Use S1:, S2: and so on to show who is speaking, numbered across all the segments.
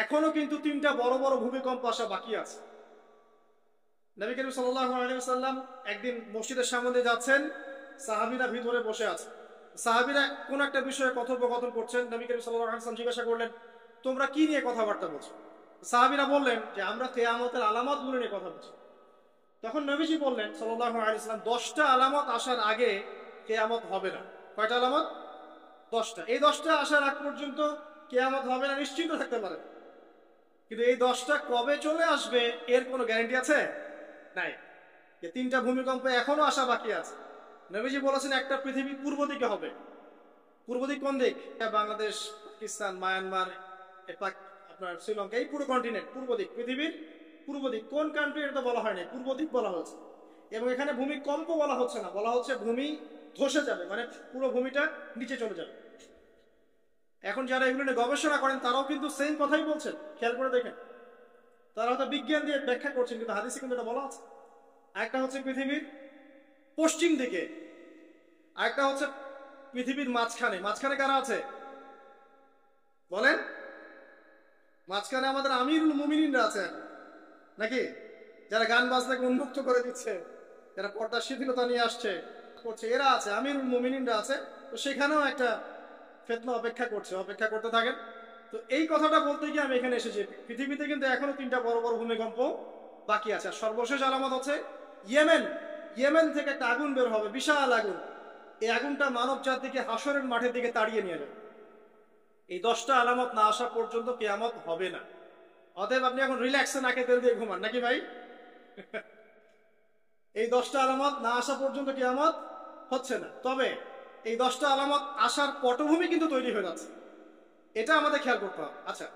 S1: এখনো কিন্তু তিনটা বড় বড় ভূমিকম্প আসা বাকি আছে। নবী করিম সাল্লাল্লাহু আলাইহি ওয়াসাল্লাম একদিন মসজিদের সামনে দিয়ে যাচ্ছেন, সাহাবীরা ভিতরে বসে আছে। সাহাবীরা কোন একটা বিষয়ে কথোপকথন করছেন। নবী করিম সাল্লাল্লাহু আলাইহি ওয়াসাল্লাম জিজ্ঞাসা করলেন, তোমরা কি নিয়ে কথাবার্তা বলছো? সাহাবীরা বললেন যে আমরা কিয়ামতের আলামতগুলো নিয়ে কথা বলছি। তখন নবীজি বললেন সাল্লাল্লাহু আলাইহি ওয়াসাল্লাম, 10টা আলামত আসার আগে কিয়ামত হবে না। কয়টা আলামত? 10টা। এই 10টা আসার আগ পর্যন্ত কিয়ামত হবে না নিশ্চিত থাকতে পারেন, কিন্তু এই 10টা কবে চলে আসবে এর কোনো গ্যারান্টি আছে? নাই। যে তিনটা ভূমিকম্প এখনো আসা বাকি আছে। নবীজি বলেছেন একটা পৃথিবী পূর্ব দিকে হবে। পূর্ব দিক কোন দিক? বাংলাদেশ, পাকিস্তান, মায়ানমার, আপনার শ্রীলঙ্কা, এই পুরো কন্টিনেন্ট পূর্ব দিক, পৃথিবীর পূর্ব দিক। কোন কান্ট্রি এটা বলা হয়নি, পূর্ব দিক বলা হচ্ছে। এবং এখানে ভূমিকম্প বলা হচ্ছে না, বলা হচ্ছে ভূমি ধসে যাবে, মানে পুরো ভূমিটা নিচে চলে যাবে। এখন যারা এগুলো নিয়ে গবেষণা করেন তারাও কিন্তু সেম কথাই বলছেন, খেয়াল করে দেখেন। তারা হয়তো বিজ্ঞান দিয়ে ব্যাখ্যা করছেন, কিন্তু হাদিসে কিন্তু এটা বলা আছে। একটা হচ্ছে পৃথিবীর পশ্চিম দিকে, আরেকটা হচ্ছে পৃথিবীর মাঝখানে। মাঝখানে কারা আছে বলেন? মাঝখানে আমাদের আমিরুল মুমিনিনরা আছে নাকি, যারা গান বাজনাকে উন্মুক্ত করে দিচ্ছে, যারা পর্দার শিথিলতা নিয়ে আসছে করছে, এরা আছে, আমিরুল মুমিনিনরা আছে। তো সেখানেও একটা ফিতনা অপেক্ষা করছে, অপেক্ষা করতে থাকেন। তো এই কথাটা বলতে গিয়ে আমি এখানে এসেছি, পৃথিবীতে কিন্তু এখনো তিনটা বড় বড় ভূমিকম্প বাকি আছে। আর সর্বশেষ আলামত হচ্ছে ইয়েমেন। ইয়েমেন থেকে একটা আগুন বের হবে, বিশাল আগুন। এই আগুনটা মানব জাতিকে হাসরের মাঠের দিকে তাড়িয়ে নিয়ে যাবে। এই 10টা আলামত না আসা পর্যন্ত কিয়ামত হবে না। অতএব আপনি এখন রিল্যাক্সে নাকে তেল দিয়ে ঘুমান নাকি ভাই? এই 10টা আলামত না আসা পর্যন্ত কিয়ামত হচ্ছে না। তবে এই 10টা আলামত আসার পটভূমি কিন্তু তৈরি হয়ে যাচ্ছে, এটা আমাদের খেয়াল করতে হবে। আচ্ছা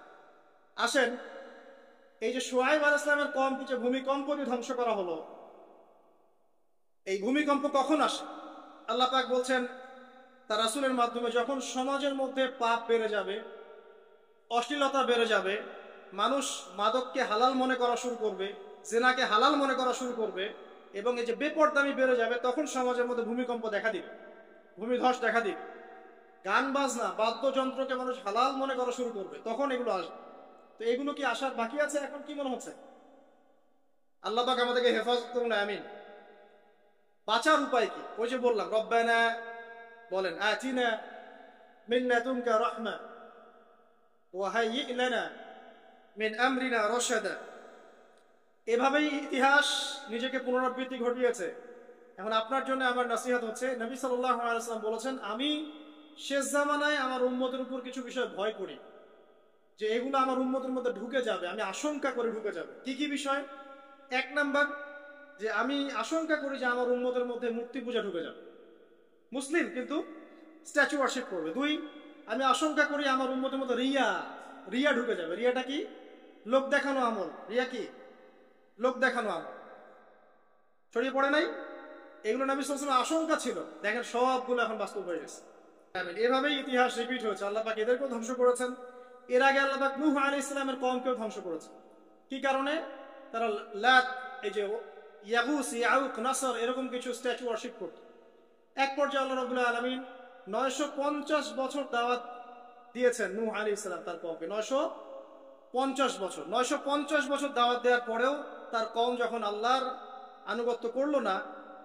S1: আসেন, এই যে শুআয়ব আলাইহিস সালামের কওমকে যে ভূমিকম্প দিয়ে ধ্বংস করা হলো, এই ভূমিকম্প কখন আসে? আল্লাহ পাক বলছেন তার রাসূলের মাধ্যমে, যখন সমাজের মধ্যে পাপ বেড়ে যাবে, অশ্লীলতা বেড়ে যাবে, মানুষ মাদককে হালাল মনে করা শুরু করবে, জিনাকে হালাল মনে করা শুরু করবে, এবং এই যে বেপরদামি বেড়ে যাবে, তখন সমাজের মধ্যে ভূমিকম্প দেখা দিবে, ভূমিধস দেখা দিবে। গান বাজনা, বাদ্যযন্ত্রকে মানুষ হালাল মনে করা শুরু করবে, তখন এগুলো আসবে। তো এগুলো কি আসার বাকি আছে? এখন কি মনে হচ্ছে? আল্লাহ পাক আমাদেরকে হেফাজত করুন, আমিন। বাঁচার উপায় কি? ওই যে বললাম, রব্বানা বলেন, আতিনা মিন লাদুনকা রাহমা ওয়া হাইয়্ লানা মিন আমরিনা রাশাদা। এভাবেই ইতিহাস নিজেকে পুনরাবৃত্তি ঘটিয়েছে। এখন আপনার জন্য আমার নসিহত হচ্ছে, নবী সাল্লাল্লাহু আলাইহি ওয়াসাল্লাম বলেছেন, আমি শেষ জামানায় আমার উম্মতের উপর কিছু বিষয় ভয় করি, যে এগুলো আমার উম্মতের মধ্যে ঢুকে যাবে, আমি আশঙ্কা করে ঢুকে যাবে। কি কি বিষয়? 1 নাম্বার, যে আমি আশঙ্কা করি যে আমার উম্মতের মধ্যে মূর্তি পূজা ঢুকে যাবে, মুসলিম কিন্তু স্ট্যাচু ওয়ার্শিপ করবে। 2, আমি আশঙ্কা করি আমার উম্মতের মধ্যে রিয়া ঢুকে যাবে। রিয়াটা কি? লোক দেখানো আমল। রিয়া কি? লোক দেখানো আমল। ছড়িয়ে পড়ে নাই? এগুলো নবী সাল্লাল্লাহু আলাইহি ওয়াসাল্লাম আশঙ্কা ছিল, দেখেন সবগুলো এখন বাস্তব হয়ে গেছে। এভাবেই ইতিহাস রিপিট হয়েছে। আল্লাহ পাক এদেরকেও ধ্বংস করেছেন। এর আগে আল্লাহ পাক নূহ আলাইহিস সালামের কওমকেও ধ্বংস করেছেন। কি কারণে? তারা লাত, এই যে ইয়াগুস, ইয়াউক, নাসর, এরকম কিছু স্ট্যাচু ওয়ার্শিপ করত। এক পর্যায়ে আল্লাহ রাব্বুল আলামিন 950 বছর দাওয়াত দিয়েছেন নূহ আলাইহিস সালাম তার কওমকে। 950 বছর, 950 বছর দাওয়াত দেওয়ার পরেও তার কওম যখন আল্লাহর আনুগত্য করলো না,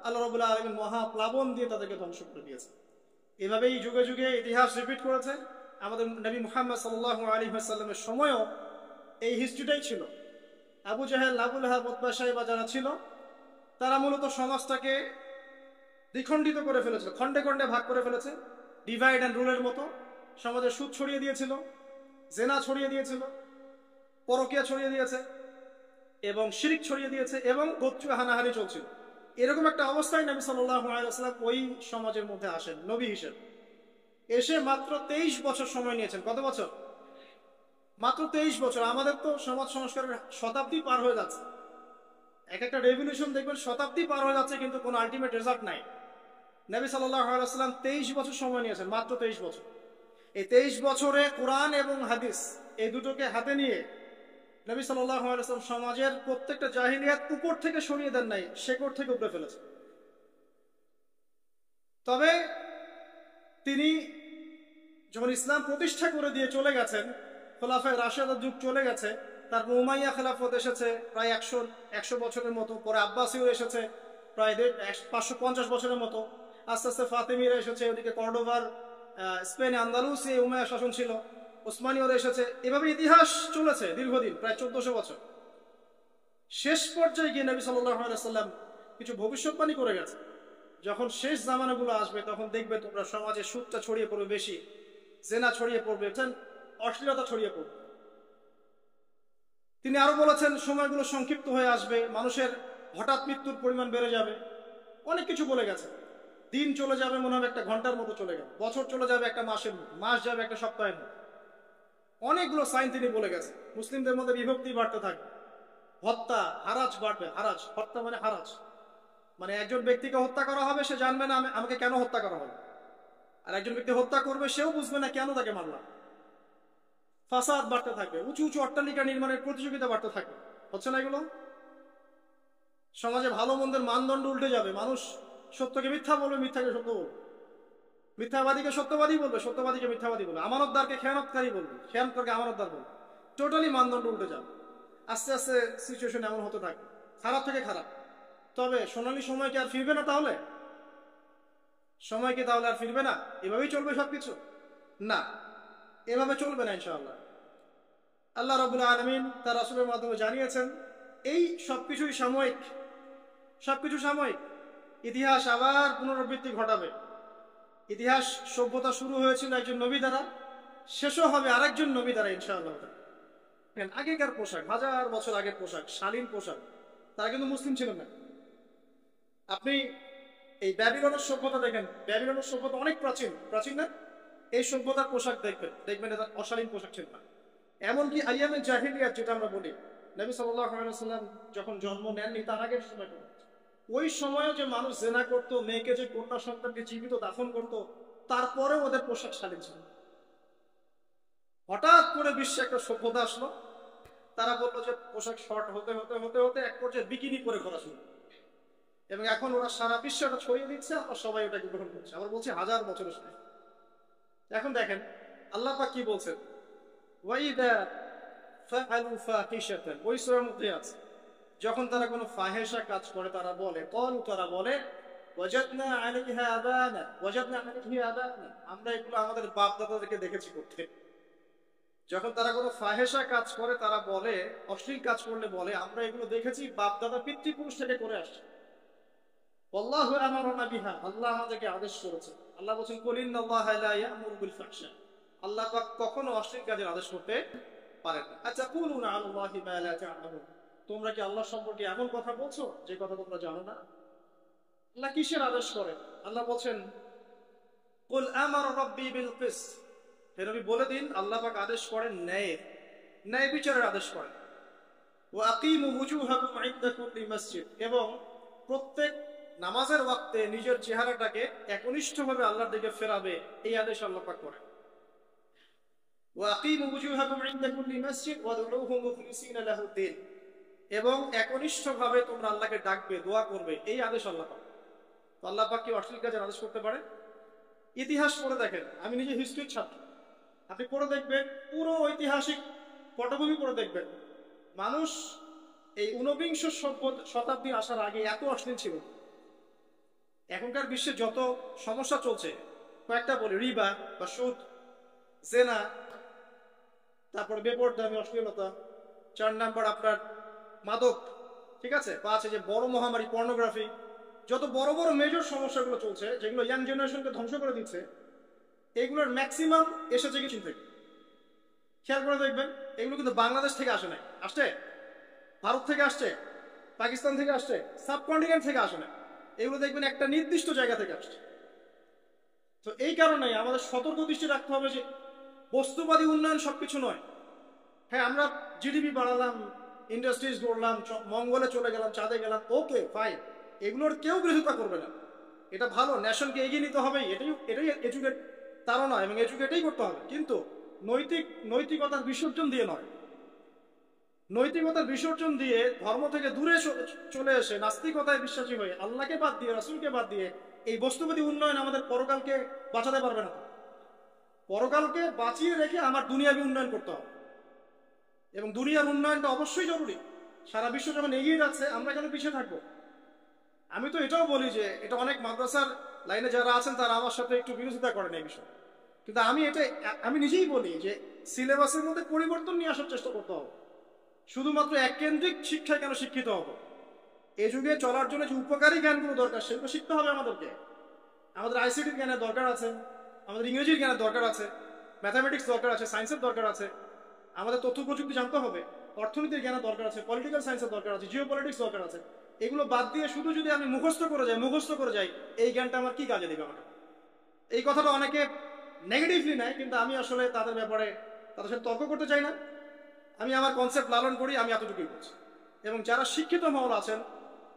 S1: আল্লাহ রাব্বুল আলামিন মহাপ্লাবন দিয়ে তাদেরকে ধ্বংস করে দিয়েছে। এভাবেই যুগে যুগে ইতিহাস রিপিট করেছে। আমাদের নবী মুহাম্মদ সাল্লাল্লাহু আলাইহি ওয়াসাল্লামের সময়ও এই হিস্ট্রিটাই ছিল। আবু জাহেল, আবু লাহাব, উতবা, শাইবা যারা ছিল, তারা মূলত সমাজটাকে দ্বিখণ্ডিত করে ফেলেছিল, খণ্ডে খণ্ডে ভাগ করে ফেলেছে, ডিভাইড অ্যান্ড রুলের মতো। সমাজে সুদ ছড়িয়ে দিয়েছিল, জেনা ছড়িয়ে দিয়েছিল, পরকিয়া ছড়িয়ে দিয়েছে, এবং শিরক ছড়িয়ে দিয়েছে, এবং গোত্রীয় হানাহানি চলছিল। এরকম একটা অবস্থায় নবী সাল্লাল্লাহু আলাইহি ওয়াসাল্লাম ওই সমাজের মধ্যে আসেন নবী হিসেবে। এসে মাত্র 23 বছর সময় নিয়েছেন। কত বছর? মাত্র 23 বছর। আমাদের তো সমাজ সংস্কারের শতাব্দী পার হয়ে যাচ্ছে, এক একটা রেভলিউশন দেখবেন শতাব্দী পার হয়ে যাচ্ছে, কিন্তু কোনো আলটিমেট রেজাল্ট নাই। নবী সাল্লাল্লাহু আলাইহি ওয়াসাল্লাম 23 বছর সময় নিয়েছেন, মাত্র 23 বছর। এই 23 বছরে কোরআন এবং হাদিস এই দুটোকে হাতে নিয়ে নবী সাল্লাল্লাহু আলাইহি ওয়াসাল্লাম সমাজের প্রত্যেকটা জাহিলিয়াত উপর থেকে সরিয়ে দেন নাই, শেকড় থেকে উপড়ে ফেলেছেন। তবে তিনি যখন ইসলাম প্রতিষ্ঠা করে দিয়ে চলে গেছেন, খোলাফায়ে রাশেদার যুগ চলে গেছে, তারপর উমাইয়া খেলাফত এসেছে প্রায় 100 বছরের মতো, পরে আব্বাসীয় এসেছে প্রায় 550 বছরের মতো, আস্তে আস্তে ফাতেমিরা এসেছে, ওদিকে কর্ডোভার স্পেনে আন্দালুসে উমাইয়া শাসন ছিল, ওসমানীয়রা এসেছে, এভাবে ইতিহাস চলেছে দীর্ঘদিন, প্রায় 1400 বছর। শেষ পর্যায়ে গিয়ে নবী সাল্লাল্লাহু আলাইহি ওয়াসাল্লাম কিছু ভবিষ্যৎবাণী করে গেছে, যখন শেষ জামানাগুলো আসবে তখন দেখবে তোমরা সমাজে সুদটা ছড়িয়ে পড়বে বেশি, জেনা ছড়িয়ে পড়বে, অশ্লীলতা ছড়িয়ে পড়বে। তিনি আরো বলেছেন সময়গুলো সংক্ষিপ্ত হয়ে আসবে, মানুষের হঠাৎ মৃত্যুর পরিমাণ বেড়ে যাবে, অনেক কিছু বলে গেছে। দিন চলে যাবে মনে হবে একটা ঘন্টার মতো চলে গেল, বছর চলে যাবে একটা মাসের মতো, মাস যাবে একটা সপ্তাহের মতো। অনেকগুলো সাইন তিনি বলে গেছে। মুসলিমদের মধ্যে বিভক্তি বাড়তে থাকবে, হত্যা হারাজ বাড়বে। হারাজ, হত্যা মানে হারাজ, মানে একজন ব্যক্তিকে হত্যা করা হবে, সে জানবে না আমাকে কেন হত্যা করা হবে, আর একজন ব্যক্তি হত্যা করবে, সেও বুঝবে না কেন তাকে মারলাম। ফাসাদ বাড়তে থাকবে, উঁচু উঁচু অট্টালিকা নির্মাণের প্রতিযোগিতা বাড়তে থাকবে। হচ্ছে না এগুলো? সমাজে ভালো মন্দের মানদণ্ড উল্টে যাবে, মানুষ সত্যকে মিথ্যা বলবে, মিথ্যাকে সত্য বলবে, মিথ্যাবাদীকে সত্যবাদী বলবে, সত্যবাদীকে মিথ্যাবাদী বলবে, আমানতদারকে খেয়ানতকারী বলবে, খেয়ানতকারকে আমানতদার বলবে। টোটালি মানদণ্ড উল্টে যাবে। আস্তে আস্তে সিচুয়েশন এমন হতে থাকবে, খারাপ থেকে খারাপ। তবে সোনালী সময় কি আর ফিরবে না? তাহলে সময় কি তাহলে আর ফিরবে না? এভাবেই চলবে সবকিছু? না, এভাবে চলবে না ইনশাআল্লাহ। আল্লাহ রাব্বুল আলামিন তার রাসূলের মাধ্যমে জানিয়েছেন এই সবকিছুই সাময়িক, সবকিছু সাময়িক। ইতিহাস আবার পুনরাবৃত্তি ঘটাবে। ইতিহাস সভ্যতা শুরু হয়েছিল একজন নবী দ্বারা, শেষও হবে আরেকজন নবী দ্বারা ইনশাআল্লাহ। আগেকার পোশাক, 1000 বছর আগের পোশাক, শালীন পোশাক, তারা কিন্তু মুসলিম ছিলেন না। আপনি এই ব্যাবিলনের সভ্যতা দেখেন, ব্যাবিলনের সভ্যতা অনেক প্রাচীন, প্রাচীন না? এই সভ্যতার পোশাক দেখবেন এটা অশালীন পোশাক ছিল না। এমনকি আইয়ামে জাহিলিয়াত যেটা আমরা বলি, নবী সাল্লাল্লাহু আলাইহি ওয়াসাল্লাম যখন জন্ম নেননি তার আগের সময়, ওই সময়ও যে মানুষ জেনা করত, মেয়েকে যে কন্যা সন্তানকে জীবিত দাফন করত, তারপরেও ওদের পোশাক শালীন ছিল। হঠাৎ করে বিশ্বে একটা সভ্যতা আসলো, তারা বললো যে পোশাক শর্ট হতে হতে হতে হতে এক পর্যায়ে বিকিনি পরে করা শুরু, এবং এখন ওরা সারা বিশ্বে ওটা ছড়িয়ে দিচ্ছে, আমরা সবাই ওটাকে গ্রহণ করছে। আবার বলছি 1000 বছরের সময়। এখন দেখেন আল্লাহ পাক কি বলছেন, ওয়াইদা ফাআলু ফাহিশাতান, ওই সূরার মধ্যে আছে, যখন তারা কোনো ফাহেসা কাজ করে তারা বলে, তারা বলে ওয়াজাদনা আলাইহা আবানা, ওয়াজাদনা আলাইহি আবানা, আমরা এগুলো আমাদের বাপ দাদাদেরকে দেখেছি করতে। যখন তারা কোনো ফাহেসা কাজ করে তারা বলে, অশ্লীল কাজ করলে বলে আমরা এগুলো দেখেছি বাপ দাদা পিতৃপুরুষ থেকে করে আসছে। আল্লাহু আমারনা বিহা, আল্লাহ আমাদেরকে আদেশ করেছে। আল্লাহ বলেন কুল ইন্নাল্লাহা লা ইয়া'মুরু বিল ফাহশা, আল্লাহ পাক কখনো অশ্লীল কাজের আদেশ করতে পারেন না। আচ্ছা, কুলুনা আলাল্লাহি মা লা তা'লামুন, তোমরা কি আল্লাহ সম্পর্কে এমন কথা বলছো যে কথা তোমরা জানো না? আল্লাহ কিসের আদেশ করেন? আল্লাহ বলেন কুল আমারা রাব্বি বিল কিসত, হে নবী বলে দিন আল্লাহ পাক আদেশ করেন ন্যায়, ন্যায় বিচারের আদেশ করেন। ওয়া আকিমু ওয়ুজুহাকুম ইনদা কুল্লি মসজিদ, এবং প্রত্যেক নামাজের ওয়াক্তে নিজের চেহারাটাকে একনিষ্ঠভাবে আল্লাহর দিকে ফেরাবে, এই আদেশ আল্লাহ পাক করেন। ওয়া আকিমু ওয়ুজুহাকুম ইনদা কুল্লি মসজিদ ওয়াদউহু মুখলিসিনা লাহুদ্দিন, এবং একনিষ্ঠভাবে তোমরা আল্লাহকে ডাকবে, দোয়া করবে, এই আদেশ আল্লাহ পাক। তো আল্লাহ পাক কি অশ্লীল কাজের আদেশ করতে পারে? ইতিহাস পড়ে দেখেন, আমি নিজে হিস্ট্রির ছাত্র, আপনি পড়ে দেখবেন, পুরো ঐতিহাসিক পটভূমি পড়ে দেখবেন, মানুষ এই ঊনবিংশ শতাব্দী আসার আগে এত অশ্লীল ছিল। এখনকার বিশ্বে যত সমস্যা চলছে, কয়েকটা বলি, রিবা বা সুদ, জেনা, তারপর বেপরদামি অশ্লীলতা, 4 নাম্বার আপনার মাদক, ঠিক আছে, 5 যে বড় মহামারী পর্নোগ্রাফি, যত বড় বড় মেজর সমস্যাগুলো চলছে যেগুলো ইয়াং জেনারেশনকে ধ্বংস করে দিচ্ছে, এগুলোর ম্যাক্সিমাম এসেছে কি চীন থেকে। খেয়াল করে দেখবেন, এগুলো কিন্তু বাংলাদেশ থেকে আসে নাই, আসছে ভারত থেকে আসছে, পাকিস্তান থেকে আসছে, সাবকন্টিনেন্ট থেকে আসে না, এগুলো দেখবেন একটা নির্দিষ্ট জায়গা থেকে আসছে। তো এই কারণে আমাদের সতর্ক দৃষ্টি রাখতে হবে যে বস্তুবাদী উন্নয়ন সবকিছু নয়। হ্যাঁ, আমরা জিডিপি বাড়ালাম, ইন্ডাস্ট্রিজ গড়লাম, মঙ্গলে চলে গেলাম, চাঁদে গেলাম, ওকে ফাইন, এগুলোর কেউ বিরোধিতা করবে না, এটা ভালো, ন্যাশনকে এগিয়ে নিতে হবে, এটাই এডুকেট, তারও নয়, এবং এডুকেটেই করতে হবে, কিন্তু নৈতিকতার বিসর্জন দিয়ে নয়। নৈতিকতার বিসর্জন দিয়ে ধর্ম থেকে দূরে চলে এসে নাস্তিকতায় বিশ্বাসী হয়ে আল্লাহকে বাদ দিয়ে, রাসূলকে বাদ দিয়ে এই বস্তুবাদী উন্নয়ন আমাদের পরকালকে বাঁচাতে পারবে না। পরকালকে বাঁচিয়ে রেখে আমার দুনিয়াবী উন্নয়ন করতে হবে। এবং দুনিয়ার উন্নয়নটা অবশ্যই জরুরি। সারা বিশ্ব যখন এগিয়ে যাচ্ছে, আমরা কেন পিছিয়ে থাকবো? আমি তো এটাও বলি যে এটা অনেক মাদ্রাসার লাইনে যারা আছেন তারা আমার সাথে একটু বিরোধিতা করেন এই বিষয়ে, কিন্তু আমি নিজেই বলি যে সিলেবাসের মধ্যে পরিবর্তন নিয়ে আসার চেষ্টা করতে হবে। শুধুমাত্র এককেন্দ্রিক শিক্ষায় কেন শিক্ষিত হবো? এই যুগে চলার জন্য যে উপকারী জ্ঞানগুলো দরকার সেগুলো শিখতে হবে আমাদেরকে। আমাদের আইসিটির জ্ঞানের দরকার আছে, আমাদের ইংরেজির জ্ঞানের দরকার আছে, ম্যাথামেটিক্স দরকার আছে, সায়েন্সের দরকার আছে, আমাদের তথ্য প্রযুক্তি জানতে হবে, অর্থনীতির জ্ঞানের দরকার আছে, পলিটিক্যাল সায়েন্সের দরকার আছে, জিও পলিটিক্স দরকার আছে। এগুলো বাদ দিয়ে শুধু যদি আমি মুখস্থ করে যাই, এই জ্ঞানটা আমার কি কাজে দেবে আমাকে? এই কথাটা অনেকে নেগেটিভলি নেয়, কিন্তু আমি আসলে তাদের ব্যাপারে তাদের সাথে তর্ক করতে চাই না। আমি আমার কনসেপ্ট লালন করি, আমি এতটুকুই বলছি। এবং যারা শিক্ষিত মহল আছেন,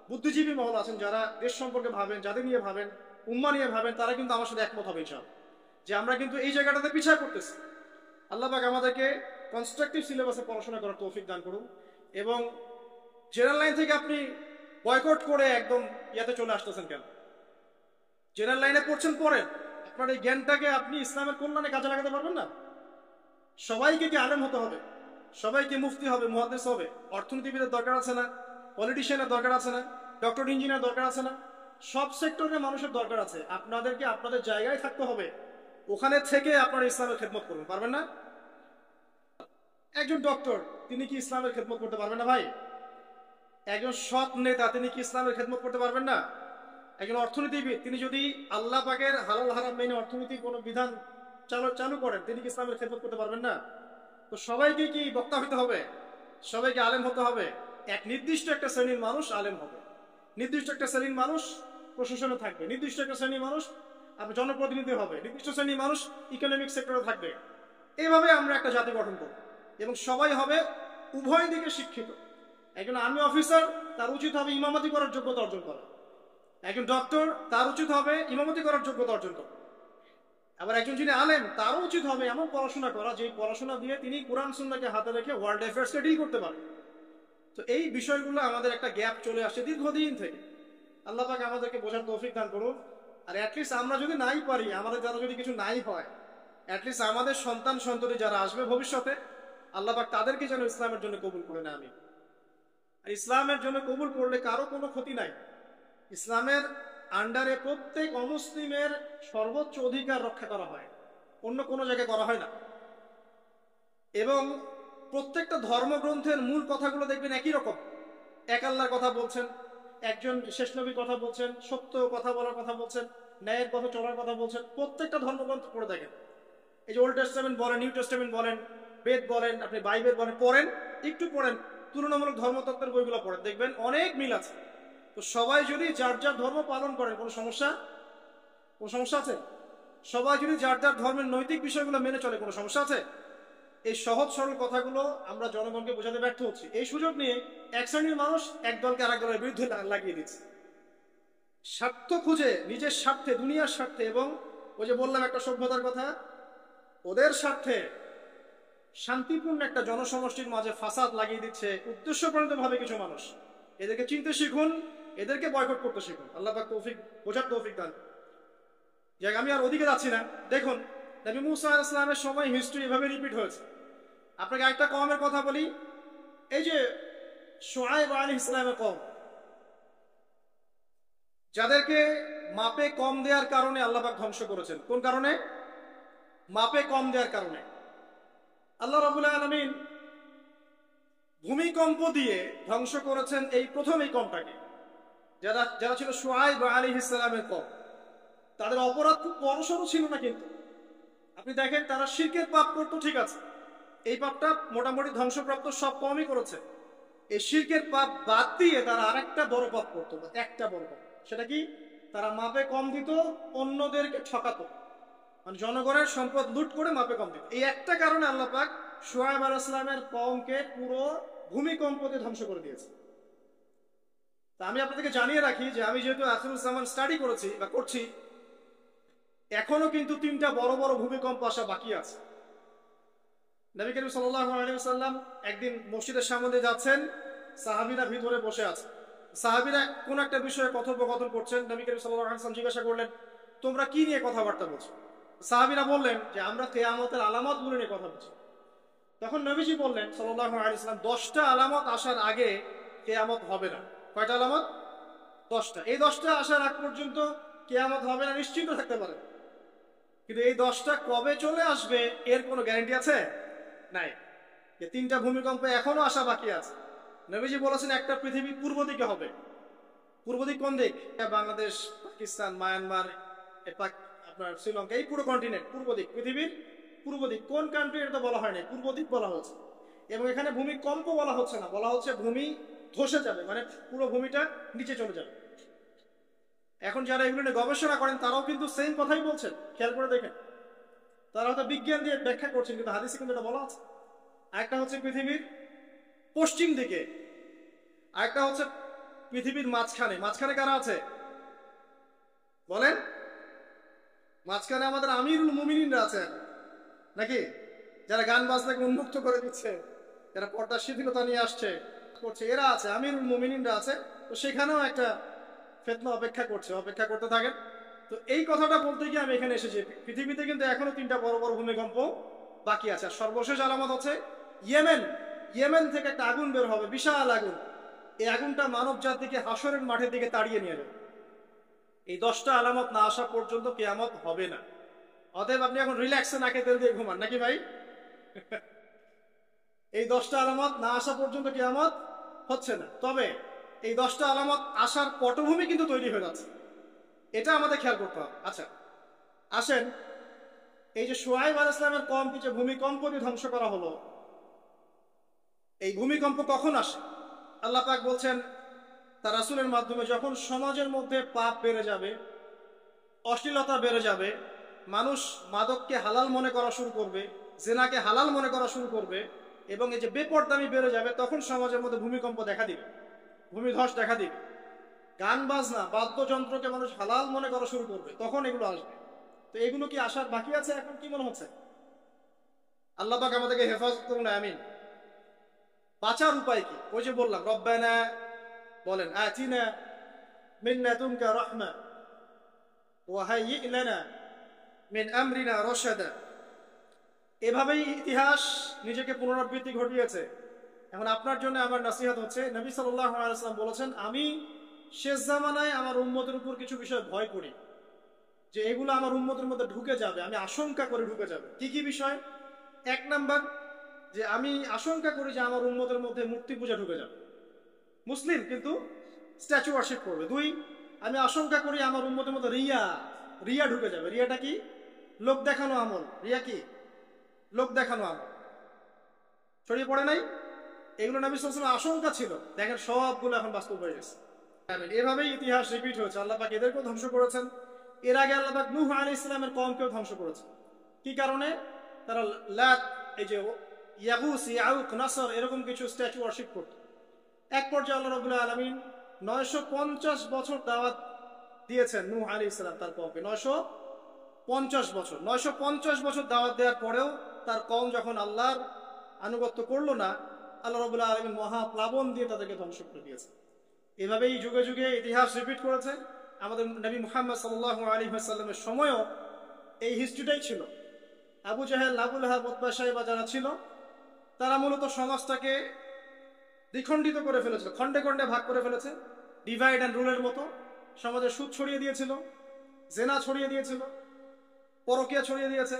S1: বুদ্ধিজীবী মহল আছেন, যারা দেশ সম্পর্কে ভাবেন, যাদের নিয়ে ভাবেন, উম্মা নিয়ে ভাবেন, তারা কিন্তু আমার সাথে একমত হবে ইনশাআল্লাহ যে আমরা কিন্তু এই জায়গাটাতে পিছিয়ে পড়তেছি। আল্লাহ পাক আমাদেরকে কনস্ট্রাকটিভ সিলেবাসে পড়াশোনা করার তৌফিক দান করুন, এবং জেনারেল লাইন থেকে আপনি বয়কট করে একদম ইয়াতে চলে আসতেছেন কেন? জেনারেল লাইনে পড়ছেন, পড়েন, আপনার এই জ্ঞানটাকে আপনি ইসলামের কল্যাণে কাজে লাগাতে পারবেন না? সবাইকে কি আলেম হতে হবে? সবাইকে মুফতি হবে, মুহাদ্দিস হবে? অর্থনীতিবিদের দরকার আছে না? পলিটিশিয়ানের দরকার আছে না? ডক্টর ইঞ্জিনিয়ার দরকার আছে না? সব সেক্টরের মানুষের দরকার আছে। আপনাদেরকে আপনাদের জায়গায় থাকতে হবে, ওখানে থেকে আপনারা ইসলামের খেদমত করবেন, পারবেন না? একজন ডক্টর তিনি কি ইসলামের খেদমত করতে পারবেন না ভাই? একজন সৎ নেতা তিনি কি ইসলামের খেদমত করতে পারবেন না? একজন অর্থনীতিবিদ তিনি যদি আল্লাহ পাকের হালাল হারাম মেনে অর্থনীতির কোনো বিধান চালু করেন, তিনি কি ইসলামের খেদমত করতে পারবেন না? তো সবাইকে কি বক্তা হতে হবে? সবাইকে আলেম হতে হবে? এক নির্দিষ্ট একটা শ্রেণীর মানুষ আলেম হবে, নির্দিষ্ট একটা শ্রেণীর মানুষ প্রশাসনে থাকবে, নির্দিষ্ট একটা শ্রেণীর মানুষ আপনার জনপ্রতিনিধি হবে, নির্দিষ্ট শ্রেণীর মানুষ ইকোনমিক সেক্টরে থাকবে। এইভাবে আমরা একটা জাতি গঠন করব, এবং সবাই হবে উভয় দিকে শিক্ষিত। একজন আর্মি অফিসার, তার উচিত হবে ইমামতি করার যোগ্যতা অর্জন করা। একজন ডক্টর, তার উচিত হবে ইমামতি করার যোগ্যতা অর্জন করা। আবার একজন যিনি আলেম, তারও উচিত হবে এমন পড়াশোনা করা যে পড়াশোনা দিয়ে তিনি কোরআন সুন্নাহকে হাতে রেখে ওয়ার্ল্ড অ্যাফেয়ার্সকে ডিল করতে পারেন। তো এই বিষয়গুলো আমাদের একটা গ্যাপ চলে আসছে দীর্ঘদিন থেকে। আল্লাহ পাক আমাদেরকে বোঝার তৌফিক দান করুন। আর অ্যাটলিস্ট আমরা যদি নাই পারি, আমাদের দ্বারা যদি কিছু নাই হয়, অ্যাটলিস্ট আমাদের সন্তান সন্ততি যারা আসবে ভবিষ্যতে, আল্লাহ পাক তাদেরকে যেন ইসলামের জন্য কবুল করে নেয়। আমি আর ইসলামের জন্য কবুল করলে কারো কোনো ক্ষতি নাই। ইসলামের আন্ডারে প্রত্যেক অমুসলিমের সর্বোচ্চ অধিকার রক্ষা করা হয়, অন্য কোনো জায়গায় করা হয় না। এবং প্রত্যেকটা ধর্মগ্রন্থের মূল কথাগুলো দেখবেন একই রকম। এক আল্লাহর কথা বলছেন, একজন শেষ নবীর কথা বলছেন, সত্য কথা বলার কথা বলছেন, ন্যায়ের কথা চলার কথা বলছেন। প্রত্যেকটা ধর্মগ্রন্থ পড়ে দেখেন, এই যে ওল্ড টেস্টামেন্ট বলেন, নিউ টেস্টামেন্ট বলেন, বেদ বলেন, আপনি বাইবেল বলেন, পড়েন, একটু পড়েন, তুলনামূলক ধর্মতত্ত্বের বইগুলো পড়েন, দেখবেন অনেক মিল আছে। তো সবাই যদি যার যার ধর্ম পালন করেন, কোনো সমস্যা আছে? সবাই যদি যার যার ধর্মের নৈতিক বিষয়গুলো মেনে চলে, কোনো সমস্যা আছে? এই সহজ সরল কথাগুলো আমরা জনগণকে বোঝাতে ব্যর্থ হচ্ছি। এই সুযোগ নিয়ে এক শ্রেণীর মানুষ এক দলকে আরেক দলের বিরুদ্ধে লাগিয়ে দিচ্ছে, স্বার্থ খুঁজে, নিজের স্বার্থে, দুনিয়ার স্বার্থে। এবং ওই যে বললাম একটা সভ্যতার কথা, ওদের স্বার্থে শান্তিপূর্ণ একটা জনসমষ্টির মাঝে ফাসাদ লাগিয়ে দিচ্ছে উদ্দেশ্যপ্রণীত ভাবে কিছু মানুষ। এদেরকে চিনতে শিখুন, এদেরকে বয়কট করতে শিখুন। আল্লাহ পাক তৌফিক, বোঝার তৌফিক দান। যাক, আমি আর ওদিকে যাচ্ছি না। দেখুন, নবী মুসা আলাইহিস সালামের সময় হিস্ট্রি এভাবে রিপিট হয়েছে। আপনাকে একটা কওমের কথা বলি, এই যে শুআয়ব আলাইহিস সালামের কওম, যাদেরকে মাপে কম দেওয়ার কারণে আল্লাহ পাক ধ্বংস করেছেন। কোন কারণে? মাপে কম দেওয়ার কারণে। আল্লাহ রাব্বুল আলামিন ভূমিকম্প দিয়ে ধ্বংস করেছেন এই প্রথম এই কওমটাকে, যারা ছিল শুআয়ব আলাইহিস সালামের কওম। তাদের অপরাধ খুব বড়সড় ছিল না, কিন্তু আপনি দেখেন তারা শিরকের পাপ করতো, ঠিক আছে, এই পাপটা মোটামুটি ধ্বংসপ্রাপ্ত সব কমই করেছে। এই শিরকের পাপ বাদ দিয়ে তারা আরেকটা বড় পাপ করতো, একটা বড় পাপ। সেটা কি? তারা মাপে কম দিত, অন্যদেরকে ঠকাতো, মানে জনগণের সম্পদ লুট করে মাপে কম দিত। এই একটা কারণে আল্লাহ পাক শুআয়ব আলাইহিস সালামের কওমকে পুরো ভূমিকম্প দিয়ে ধ্বংস করে দিয়েছে। তা আমি আপনাদেরকে জানিয়ে রাখি যে আমি যেহেতু আখিরুজ জামান স্টাডি করেছি বা করছি, এখনো কিন্তু 3টা বড় বড় ভূমিকম্প আসা বাকি আছে। নবী করিম সাল্লাল্লাহু আলাইহি ওয়াসাল্লাম একদিন মসজিদের সামনে যাচ্ছেন, সাহাবীরা ভিতরে বসে আছে। সাহাবীরা কোন একটা বিষয়ে কথোপকথন করছেন। নবী করিম সাল্লাল্লাহু আলাইহি ওয়াসাল্লাম জিজ্ঞাসা করলেন, তোমরা কি নিয়ে কথাবার্তা বলছো? সাহাবীরা বললেন যে আমরা কিয়ামতের আলামতগুলো নিয়ে কথা বলছি। তখন নবীজি বললেন সাল্লাল্লাহু আলাইহি ওয়াসাল্লাম 10টা আলামত আসার আগে কিয়ামত হবে না। কয়টা আলামত? 10টা। এই 10টা আসার আগ পর্যন্ত কিয়ামত হবে না নিশ্চিন্ত থাকতে পারেন। কিন্তু এই 10টা কবে চলে আসবে এর কোনো গ্যারান্টি আছে? নাই। যে 3টা ভূমিকম্প এখনো আসা বাকি আছে। নবীজি বলেছেন একটা পৃথিবী পূর্ব দিকে হবে। পূর্ব দিক কোন দিক? বাংলাদেশ, পাকিস্তান, মায়ানমার, আপনার শ্রীলঙ্কা, এই পুরো কন্টিনেন্ট পূর্ব দিক, পৃথিবীর পূর্ব দিক। কোন কান্ট্রি এটা বলা হয়নি, পূর্ব দিক বলা হচ্ছে। এবং এখানে ভূমিকম্প বলা হচ্ছে না, বলা হচ্ছে ভূমি ধসে যাবে, মানে পুরো ভূমিটা নিচে চলে যাবে। এখন যারা এগুলো নিয়ে গবেষণা করেন তারাও কিন্তু সেম কথাই বলছেন, খেয়াল করে দেখেন। তারা হয়তো বিজ্ঞান দিয়ে ব্যাখ্যা করছেন, কিন্তু হাদিসে কিন্তু এটা বলা আছে। আরেকটা হচ্ছে পৃথিবীর পশ্চিম দিকে, আরেকটা হচ্ছে পৃথিবীর মাঝখানে। মাঝখানে কারা আছে বলেন? মাঝখানে আমাদের আমিরুল মুমিনিনরা আছে নাকি? যারা গান বাজনাকে উন্মুক্ত করে দিচ্ছে, যারা পর্দার শিথিলতা নিয়ে আসছে করছে, এরা আছে, আমিরুল মুমিনিনরা আছে। তো সেখানেও একটা ফিতনা অপেক্ষা করছে, অপেক্ষা করতে থাকেন। তো এই কথাটা বলতে গিয়ে আমি এখানে এসেছি। পৃথিবীতে কিন্তু এখনো 3টা বড় বড় ভূমিকম্প বাকি আছে। আর সর্বশেষ আলামত হচ্ছে ইয়েমেন। ইয়েমেন থেকে একটা আগুন বের হবে, বিশাল আগুন। এই আগুনটা মানব জাতিকে হাসরের মাঠের দিকে তাড়িয়ে নিয়ে যাবে। এই 10টা আলামত না আসা পর্যন্ত কিয়ামত হবে না। অতএব আপনি এখন রিল্যাক্সে নাকে তেল দিয়ে ঘুমান নাকি ভাই? এই 10টা আলামত না আসা পর্যন্ত কিয়ামত হচ্ছে না। তবে এই 10টা আলামত আসার পটভূমি কিন্তু তৈরি হয়ে যাচ্ছে, এটা আমাদের খেয়াল করতে হবে। আচ্ছা আসেন, এই যে শুআয়ব আলাইহিস সালামের কওমকে যে ভূমিকম্প দিয়ে ধ্বংস করা হলো, এই ভূমিকম্প কখন আসে? আল্লাহ পাক বলছেন তার রাসূলের মাধ্যমে, যখন সমাজের মধ্যে পাপ বেড়ে যাবে, অশ্লীলতা বেড়ে যাবে, মানুষ মাদককে হালাল মনে করা শুরু করবে, জেনাকে হালাল মনে করা শুরু করবে, এবং এই যে বেপরদামি বেড়ে যাবে, তখন সমাজের মধ্যে ভূমিকম্প দেখা দিবে, ভূমিধস দেখা দিবে। গান বাজনা, বাদ্যযন্ত্রকে মানুষ হালাল মনে করা শুরু করবে, তখন এগুলো আসবে। তো এগুলো কি আসার বাকি আছে? এখন কি মনে হচ্ছে? আল্লাহ পাক আমাদেরকে হেফাজত করুন, আমিন। বাঁচার উপায় কি? ওই যে বললাম, রব্বানা বলেন, আতিনা মিন লাদুনকা রাহমা ওয়া হাইয়্ লানা মিন আমরিনা রাশাদা। এভাবেই ইতিহাস নিজেকে পুনরাবৃত্তি ঘটিয়েছে। এখন আপনার জন্য আমার নসিহত হচ্ছে, নবী সাল্লাল্লাহু আলাইহি ওয়াসাল্লাম বলেছেন, আমি শেষ জামানায় আমার উম্মতের উপর কিছু বিষয় ভয় করি, যে এগুলো আমার উম্মতের মধ্যে ঢুকে যাবে, আমি আশঙ্কা করে ঢুকে যাবে। কি কি বিষয়? 1 নাম্বার, যে আমি আশঙ্কা করি যে আমার উম্মতের মধ্যে মূর্তি পূজা ঢুকে যাবে, মুসলিম কিন্তু স্ট্যাচু ওয়ার্শিপ করবে। 2, আমি আশঙ্কা করি আমার উম্মতের মধ্যে রিয়া ঢুকে যাবে। রিয়াটা কি? লোক দেখানো আমল। রিয়া কি? লোক দেখানো আমল। ছড়িয়ে পড়ে নাই? এগুলো নবী সাল্লাল্লাহু আলাইহি ওয়াসাল্লামের আশঙ্কা ছিল, দেখেন সবগুলো এখন বাস্তব হয়ে গেছে। এভাবেই ইতিহাস রিপিট হয়েছে। আল্লাহ পাক এদেরকেও ধ্বংস করেছেন। এর আগে আল্লাহ পাক নূহ আলাইহিস সালামের কওমকেও ধ্বংস করেছেন। কি কারণে? তারা লাত, এই যে ইয়াগুস, ইয়াউক, নাসর, এরকম কিছু স্ট্যাচু ওয়ার্শিপ করত। এক পর্যায়ে আল্লাহ রাব্বুল আলামিন 950 বছর দাওয়াত দিয়েছেন নূহ আলাইহিস সালাম তার কওমকে। 950 বছর দাওয়াত দেওয়ার পরেও তার কওম যখন আল্লাহর আনুগত্য করলো না, আল্লাহ রাব্বুল আলামিন মহাপ্লাবন দিয়ে তাদেরকে ধ্বংস করে দিয়েছে। এভাবেই যুগে যুগে ইতিহাস রিপিট করেছে। আমাদের নবী মুহাম্মদ সাল্লাল্লাহু আলাইহি ওয়াসাল্লামের সময়ও এই হিস্ট্রিটাই ছিল। আবু জাহেল, আবু লাহাব, উতবা, শাইবা যারা ছিল, তারা মূলত সমাজটাকে দ্বিখণ্ডিত করে ফেলেছিল, খণ্ডে খণ্ডে ভাগ করে ফেলেছে। ডিভাইড অ্যান্ড রুলের মতো সমাজে সুদ ছড়িয়ে দিয়েছিল, জেনা ছড়িয়ে দিয়েছিল, পরকীয়া ছড়িয়ে দিয়েছে,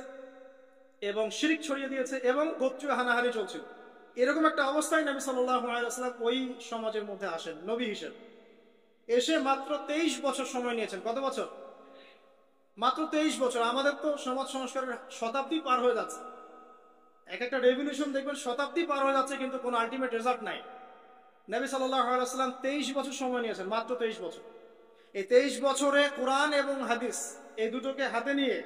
S1: এবং শিরক ছড়িয়ে দিয়েছে, এবং গোত্রীয় হানাহানি চলছিল। এরকম একটা অবস্থায় নবী সাল্লাল্লাহু আলাইহি ওয়াসাল্লাম ওই সমাজের মধ্যে আসেন নবী হিসেবে। এসে মাত্র 23 বছর সময় নিয়েছেন। কত বছর? মাত্র 23 বছর। আমাদের তো সমাজ সংস্কারের শতাব্দী পার হয়ে যাচ্ছে। এক একটা রেভলিউশন দেখবেন শতাব্দী পার হয়ে যাচ্ছে, কিন্তু কোনো আলটিমেট রেজাল্ট নাই। নবী সাল্লাল্লাহু আলাইহি ওয়াসাল্লাম 23 বছর সময় নিয়েছেন, মাত্র 23 বছর। এই 23 বছরে কোরআন এবং হাদিস এই দুটোকে হাতে নিয়ে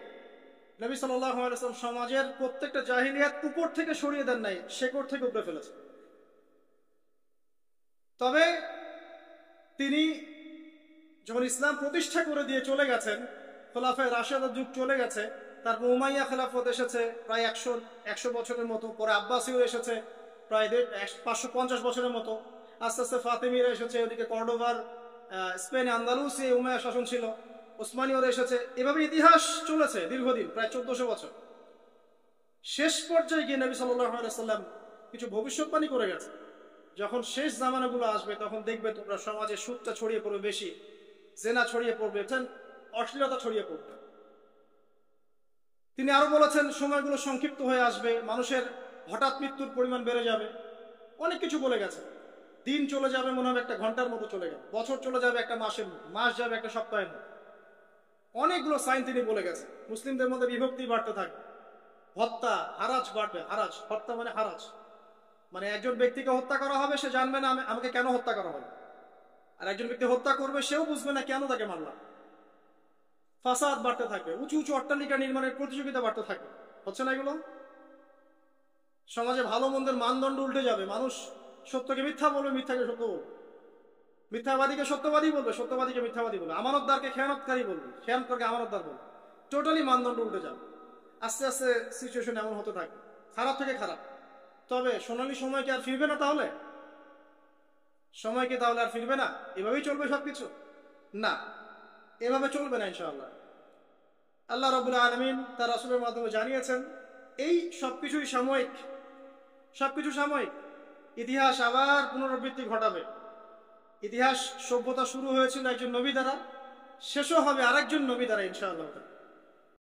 S1: নবী সাল্লাল্লাহু আলাইহি ওয়াসাল্লাম সমাজের প্রত্যেকটা জাহিলিয়াত উপর থেকে সরিয়ে দেন নাই, শেকড় থেকে উপড়ে ফেলেছে। তবে তিনি যখন ইসলাম প্রতিষ্ঠা করে দিয়ে চলে গেছেন, খোলাফায়ে রাশিদার যুগ চলে গেছে, তারপর উমাইয়া খেলাফত এসেছে প্রায় 100 বছরের মতো, পরে আব্বাসীয় এসেছে প্রায় 550 বছরের মতো, আস্তে আস্তে ফাতেমিরা এসেছে, ওদিকে কর্ডোভার, স্পেনে আন্দালুসে উমাইয়া শাসন ছিল, ওসমানীয়রা এসেছে। এভাবে ইতিহাস চলেছে দীর্ঘদিন, প্রায় 1400 বছর। শেষ পর্যায়ে গিয়ে নবী সাল্লাল্লাহু আলাইহি ওয়াসাল্লাম কিছু ভবিষ্যৎবাণী করে গেছে, যখন শেষ জামানাগুলো আসবে তখন দেখবে তোমরা সমাজে সুদটা ছড়িয়ে পড়বে বেশি, জেনা ছড়িয়ে পড়বে, অশ্লীলতা ছড়িয়ে পড়বে। তিনি আরো বলেছেন সময়গুলো সংক্ষিপ্ত হয়ে আসবে, মানুষের হঠাৎ মৃত্যুর পরিমাণ বেড়ে যাবে, অনেক কিছু বলে গেছে। দিন চলে যাবে মনে হবে একটা ঘন্টার মতো চলে গেল, বছর চলে যাবে একটা মাসের মতো, মাস যাবে একটা সপ্তাহের মতো। অনেকগুলো সাইন তিনি বলে গেছে। মুসলিমদের মধ্যে বিভক্তি বাড়তে থাকবে, হত্যা হারাজ বাড়বে। হারাজ, হত্যা মানে হারাজ, মানে একজন ব্যক্তিকে হত্যা করা হবে, সে জানবে না আমাকে কেন হত্যা করা হবে, আর একজন ব্যক্তি হত্যা করবে, সেও বুঝবে না কেন তাকে মারলাম। ফাসাদ বাড়তে থাকবে, উঁচু উঁচু অট্টালিকা নির্মাণের প্রতিযোগিতা বাড়তে থাকবে। হচ্ছে না এগুলো? সমাজে ভালো মন্দের মানদণ্ড উল্টে যাবে, মানুষ সত্যকে মিথ্যা বলবে, মিথ্যাকে সত্য বলবে, মিথ্যাবাদীকে সত্যবাদী বলবে, সত্যবাদীকে মিথ্যাবাদী বলবে, আমানতদারকে খেয়ানতকারী বলবে, খেয়ানতকারকে আমানতদার বলবে। টোটালি মানদণ্ড উল্টে যাবে। আস্তে আস্তে সিচুয়েশন এমন হতে থাকবে, খারাপ থেকে খারাপ। তবে সোনালী সময় কি আর ফিরবে না? তাহলে সময় কি তাহলে আর ফিরবে না? এভাবেই চলবে সবকিছু? না, এভাবে চলবে না ইনশাআল্লাহ। আল্লাহ রাব্বুল আলামিন তার রাসূলের মাধ্যমে জানিয়েছেন এই সবকিছুই সাময়িক, সবকিছু সাময়িক। ইতিহাস আবার পুনরাবৃত্তি ঘটাবে। ইতিহাস সভ্যতা শুরু হয়েছিল একজন নবী দ্বারা, শেষও হবে আরেকজন নবী দ্বারা ইনশাআল্লাহ।